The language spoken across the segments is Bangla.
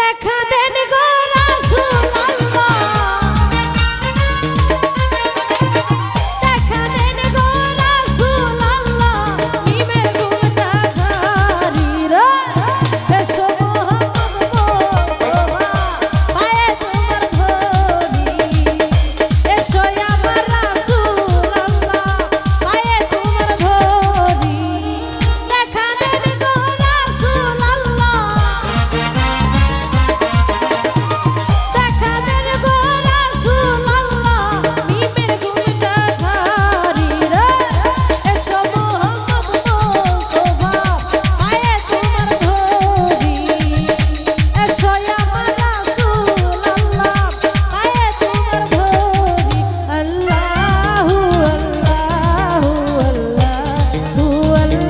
দেখা দেন গো রাসূলুল্লাহ, দেখা দেন গো রাসূলুল্লাহ, মিমের গুণটা ঝারি রে এসো মোহাম্মদ মোস্তফা পায়ে তোমার ধরি, এসো আমার রাসূলুল্লাহ পায়ে তোমার ধরি, দেখা দেন গো রাসূলুল্লাহ, দেখা দেন গো রাসূলুল্লাহ, মিমের গুণটা ঝারি রে এসো মোহাম্মদ মোস্তফা পায়ে তোমার ধরি, এসো আমার রাসূলুল্লাহ পায়ে তোমার ধরি। আল্লাহু আল্লাহু আল্লাহু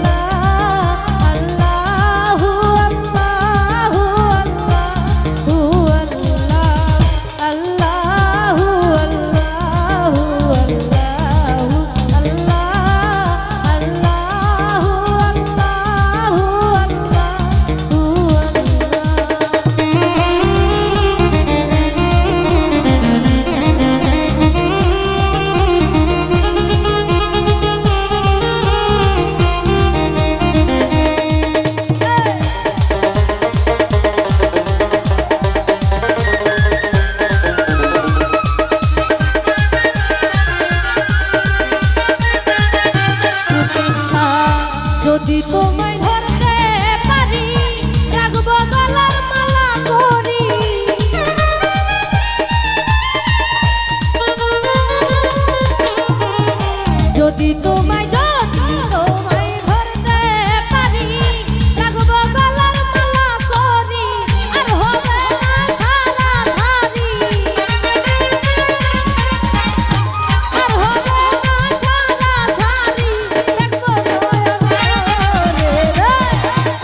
আল্লাহু আল্লাহু আল্লাহু যদি তোমায় ধরতে পারি রাখবো গলার মালা করি, যদি তোমায় ধরতে পারি রাখবো গলার মালা করি, আর হবে না ছাড়াছাড়ি, আর হবে না ছাড়াছাড়ি, দেখবো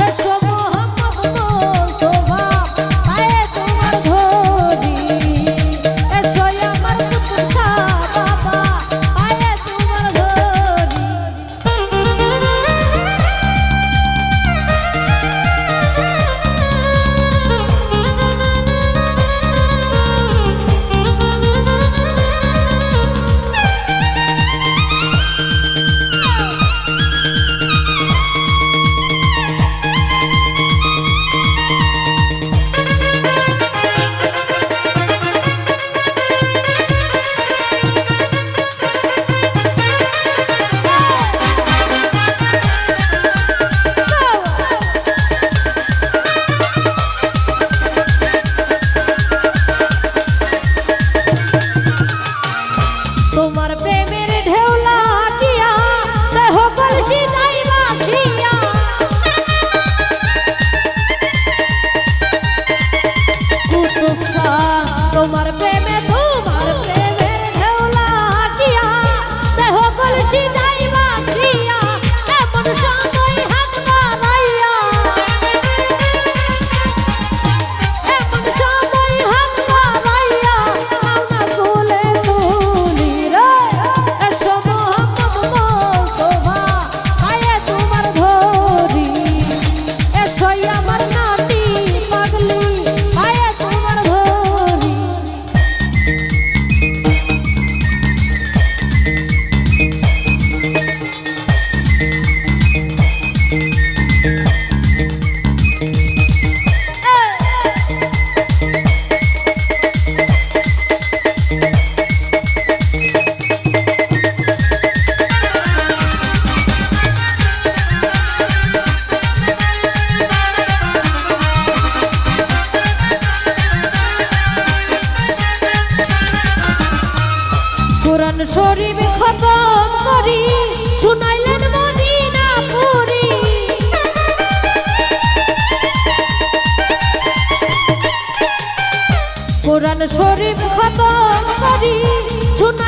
এসো মোহাম্মদ মোস্তফা পায়ে তোমার ধরি, এসো আমার মুর্তজা বাবা পায়ে তোমার ধরি। তোমার প্রেমের ঢেউ লাগিয়া দেহ কলসি যাই ভাসিয়া, কুতুব শাহ তোমার প্রেমের ঢেউ লাগিয়া দেহ কলসি যাই ভাসিয়া, এমন সময় হাত বাড়াইয়া, এমন সময় হাত বাড়াইয়া পাওনা তুলে তুলি রে এসো মোহাম্মদ মোস্তফা পায়ে তোমার ধরি, এসো আমার নাতি পাগলি পায়ে তোমার ধরি। কোরআন শরীফ খতম করি শুনাইলেন মদিনা পুরি, কোরআন শরীফ খতম করি শুনাইলেন